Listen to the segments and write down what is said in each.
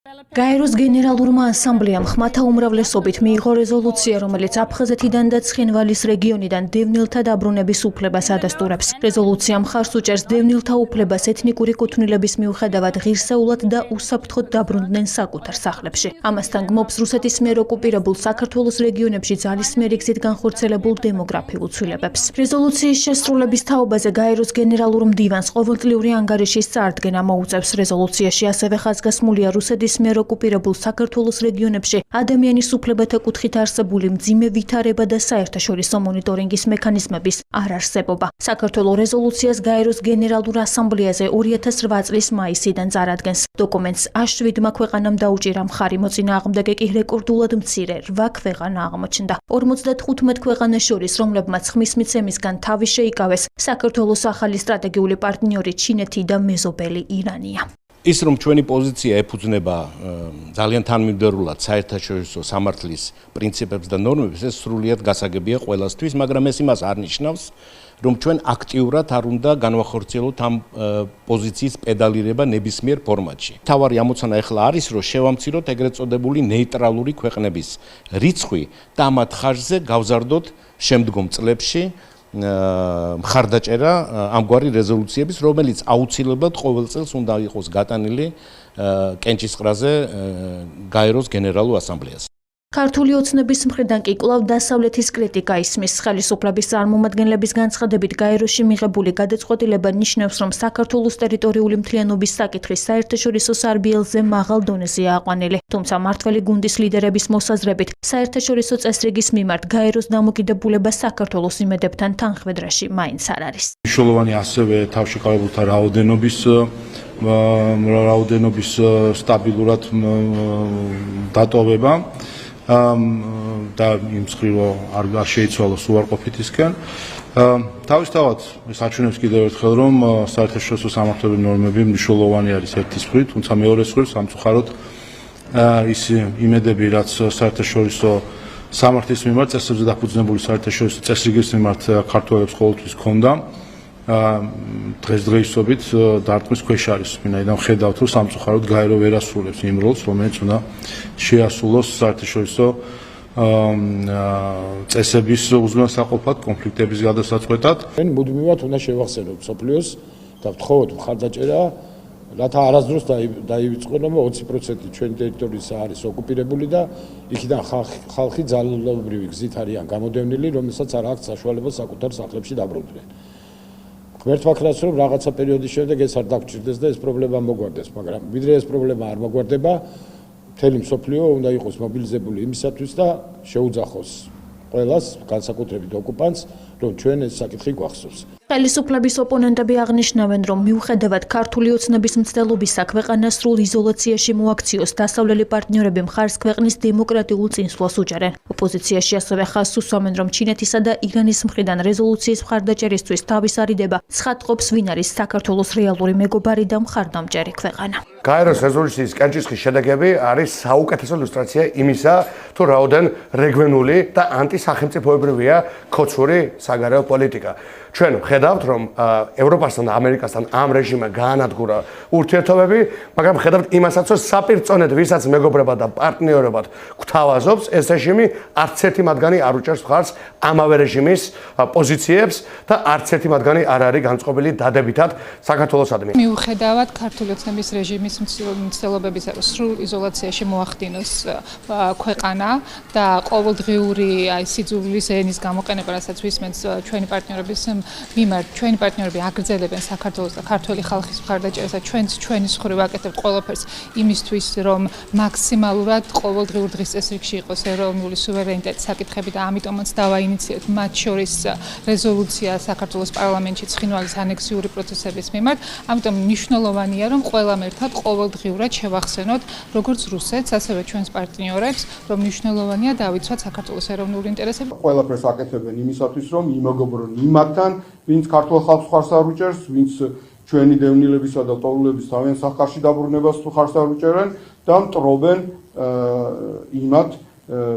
გაეროს გენერალურმა ასამბლეამ ხმათა უმრავლესობით მიიღო რეზოლუცია, რომელიც აფხაზეთიდან და ცხინვალის რეგიონიდან დევნილთა დაბრუნების უფლებას ადასტურებს. რეზოლუცია მხარს უჭერს დევნილთა უფლებას ეთნიკური კუთვნილების მიუხედავად ღირსეულად და უსაფრთხოდ დაბრუნდნენ საკუთარ სახლებში. ამასთან გმობს რუსეთის მიერ ოკუპირებულ საქართველოს რეგიონებში ძალისმიერი გზით განხორციელებულ დემოგრაფიულ ცვლილებებს. რეზოლუციის შესრულების თაობაზე გაეროს გენერალურ მდივანს ყოველწლიური ანგარიშის წარდგენა მოუწევს. რეზოლუციაში ასევე ხაზგასმულია რუსეთის მიერ ოკუპირებულ საქართველოს რეგიონებში ადამიანის უფლებათა კუთხით არსებული მძიმე ვითარება და საერთაშორისო მონიტორინგის მექანიზმების არარსებობა. საქართველოს რეზოლუციას გაეროს გენერალურ ასამბლეაზე 2008 წლის მაისიდან წარადგენს. დოკუმენტს A7 ქვეყანამ დაუჭირა მხარი, მოწინააღმდეგე კი რეკორდულად მცირე 8 ქვეყანა აღმოჩნდა. 55 ქვეყანას შორის, რომლებმაც ხმის მიცემისგან თავი შეიკავეს, საქართველოს ახალი სტრატეგიული პარტნიორი ჩინეთი და მეზობელი ირანია. ის რომ ჩვენი პოზიცია ეფუძნება ძალიან თანმიმდევრულად საერთაშორისო სამართლის პრინციპებს და ნორმებს, ეს სრულიად გასაგებია ყველასთვის, მაგრამ ეს იმას არ ნიშნავს, რომ ჩვენ აქტიურად არ უნდა განვახორციელოთ ამ პოზიციის პედალირება ნებისმიერ ფორმატში. თავარი ამოცანა ახლა არის, რომ შევამციროთ ეგრეთ წოდებული ნეიტრალური ქვეყნების რიცხვი და ამათ ხარჯზე გავზარდოთ შემდგომ წლებში მხარდაჭერა ამგვარი რეზოლუციების, რომელიც აუცილებლად ყოველ წელს უნდა იყოს გატანილი კენჭისყრაზე გაეროს გენერალურ ასამბლეას. ქართული ოცნების მხრიდან კი კვლავ დასავლეთის კრიტიკა ისმის. ხელისუფლების წარმომადგენლების განცხადებით გაეროში მიღებული გადაწყვეტილება ნიშნავს, რომ საქართველოს ტერიტორიული მთლიანობის საკითხი საერთაშორისო სარბიელზე მაღალ დონეზეა აყვანილი. თუმცა მმართველი გუნდის ლიდერების მოსაზრებით, საერთაშორისო წესრიგის მიმართ გაეროს დამოკიდებულება საქართველოს იმედებთან თანხმედრაში მაინც არ არის. მნიშვნელოვანი ასევე თავშეკავებულთა რაოდენობის სტაბილურად დატოვება. და იმ მსხვილო არ შეიცვალოს უარყოფითისკენ. თავისთავად ეს აჩვენებს კიდევ ერთხელ, რომ საერთაშორისო სამართლებრივი ნორმები მნიშვნელოვანი არის ერთის მხრივ, თუმცა მეორე მხრივ სამწუხაროდ ის იმედები, რაც საერთაშორისო სამართლის მიმართ, წესებზე დაფუძნებული საერთაშორისო წესრიგის მიმართ ქართველებს ყოველთვის ჰქონდა, დღესდღეობით დარტყმის ქვეშ არის. ვინაიდან ხედავთ, რომ სამწუხაროდ გაერო ვერ ასრულებს იმ როლს, რომელიც უნდა შეასრულოს საერთაშორისო წესების უზრუნველსაყოფად, კონფლიქტების გადასაწყვეტად. მუდმივად უნდა შევახსენოთ მსოფლიოს და ვთხოვოთ მხარდაჭერა, რათა არასდროს დაივიწყოს, რომ 20% ჩვენი ტერიტორიისა არის ოკუპირებული და იქიდან ხალხი ძალაუფლებრივი გზით არიან გამოდევნილი, რომელსაც არ აქვს საშუალება საკუთარ სახლებში დაბრუნდნენ. გვერდვაქრას რომ რაღაცა პერიოდის შემდეგ ეს არ დაგჭირდეს და ეს პრობლემა მოგვარდეს, მაგრამ ვიდრე ეს პრობლემა არ მოგვარდება, მთელი მსოფლიო უნდა იყოს მობილიზებული იმისათვის და შეუძახოს ყველას, განსაკუთრებით ოკუპანტს, რომ ჩვენ ეს საკითხი გვახსოვს. ხელისუფლების ოპონენტები აღნიშნავენ, რომ მიუხედავად ქართული ოცნების მცდელობისა, ქვეყანა სრულ იზოლაციაში მოაქციოს, დასავლელი პარტნიორები მხარს ქვეყნის დემოკრატიულ წინსვლას უჭერენ. ოპოზიციაში ასევე ხაზს უსვამენ, რომ ჩინეთისა და ირანის მხრიდან რეზოლუციის მხარდაჭერისთვის თავის არიდება ცხადყოფს, ვინ არის საქართველოს რეალური მეგობარი და მხარდამჭერი ქვეყანა. გაეროს რეზოლუციის კენჭისყრის შედეგები არის საუკეთესო ილუსტრაცია იმისა, თუ რაოდენ რეგვენული და ანტისახელმწიფოებრივია ქოცური საგარეო პოლიტიკა. ჩვენ ხედავთ, რომ ევროპასთან და ამერიკასთან ამ რეჟიმმა გაანადგურა ურთიერთობები, მაგრამ ხედავთ იმასაც, რომ საპირწონედ ვისაც მეგობრებად და პარტნიორებად გვთავაზობს, ეს რეჟიმი არც ერთი მათგანი არ უჭერს მხარს ამავე რეჟიმის პოზიციებს და არც ერთი მათგანი არ არის განწყობილი დადებითად საქართველოსადმი. მიუხედავად ქართული ოცნების რეჟიმის მცდელობებისა, რომ სრულ იზოლაციაში მოახდინოს ქვეყანა და ყოველდღიური სიძულვილის ენის გამოყენება, რასაც ვისმენთ ჩვენი პარტნიორების მიმართ, ჩვენი პარტნიორები აგრძელებენ საქართველოს და ქართული ხალხის მხარდაჭერას და ჩვენი მხრივ ვაკეთებთ ყველაფერს იმისთვის, რომ მაქსიმალურად ყოველდღიურ დღის წესრიგში იყოს ეროვნული სუვერენიტეტის საკითხები და ამიტომაც დავაინიციირეთ მათ შორის რეზოლუცია საქართველოს პარლამენტში ცხინვალის ანექსიური პროცესების მიმართ. ამიტომ მნიშვნელოვანია, რომ ყველამ ერთად ყოველდღიურად შევახსენოთ როგორც რუსეთს, ასევე ჩვენს პარტნიორებს, რომ მნიშვნელოვანია დავიცვათ საქართველოს ეროვნული ინტერესები. ყველაფერს აკეთებენ იმისათვის, რომ იმეგობრონ იმათთან, ვინც ქართულ ხალხს ხარს არ უჭერს, ვინც ჩვენი დევნილებისა და ტოლულების თავიანთ სახში დაბრუნებას ხარს არ უჭერენ და მტრობენ იმათ,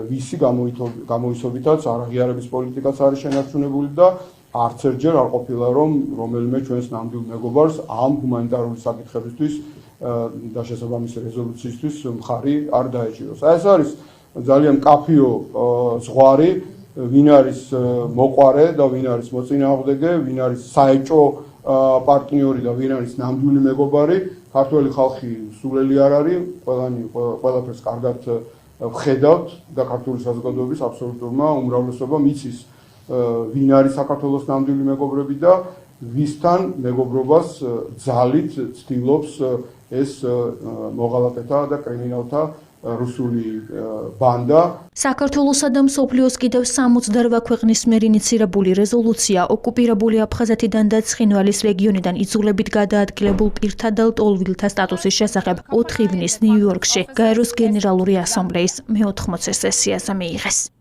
ვისი გამოისობითაც არაღიარების პოლიტიკაც არის შენარჩუნებული და არც ერთჯერ არ ყოფილა, რომ რომელიმე ჩვენს ნამდვილ მეგობარს ამ ჰუმანიტარული საკითხებისთვის და შესაბამისი რეზოლუციისთვის მხარი არ დაეჭიროს. აი ეს არის ძალიან კაფიო ზღვარი, ვინ არის მოყვარე და ვინ არის მოწინააღმდეგე, ვინ არის საეჭო პარტნიორი და ვინ არის ნამდვილი მეგობარი. ქართველი ხალხი სულელი არ არის, ყველაფერს კარგად ვხედავთ და ქართული საზოგადოების აბსოლუტურმა უმრავლესობამ იცის ვინ არის საქართველოს ნამდვილი მეგობრები და ვისთან მეგობრობას ძალით ცდილობს ეს მოღალატეთა და კრიმინალთა რუსული ბანდა. საქართველოსა და მსოფლიოს კიდევ 68 ქვეყნის მიერ ინიცირებული რეზოლუცია ოკუპირებული აფხაზეთიდან და ცხინვალის რეგიონიდან იძულებით გადაადგილებულ პირთა და ლტოლვილთა სტატუსის შესახებ 4 ივნის ნიუ-იორკში გაეროს გენერალური ასამბლეის მე-80 სესიაზე მიიღეს.